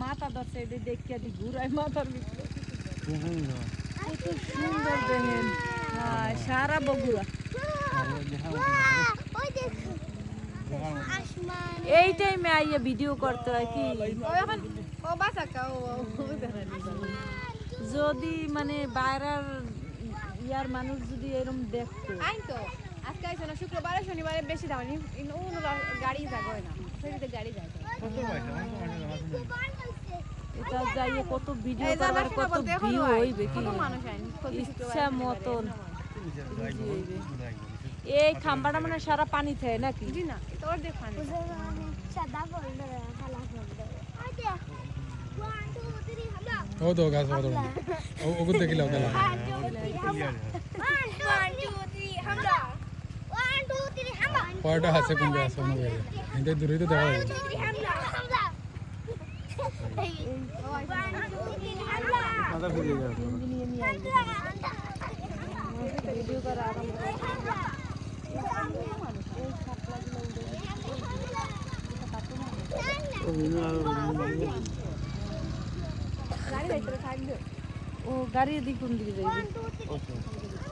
মাথা ধরছে এটা দেখে দি ঘুরাই মাথার ভিতরে কত সুন্দর দেখেন সারা বগুড়া এই টাইমে আইয়া ভিডিও করতে হয় কি যদি মানে বাইরের ইয়ার মানুষ যদি এরকম দেখতো আজকে আইসো না শুক্রবারে শনিবারে বেশি দাম গাড়ি যাবে না ফেরিতে গাড়ি যায় এটা যাইয়ে কত ভিডিও করার কত ভিউ হইবে কি ইচ্ছা মতন এই খাম্বাটা মানে সারা পানি থাকে নাকি না তোর দেখ পানি ও তো গাছ বড় ও ওগুলো দেখিলাও তাহলে পয়টা আছে কোন গাছ কোন গাছ এতে দূরে তো দেখা যায় মাথা ফিরে গেল ভিডিও করা আরম্ভ ও গাড়ি এদিক কোন দিকে যাইবে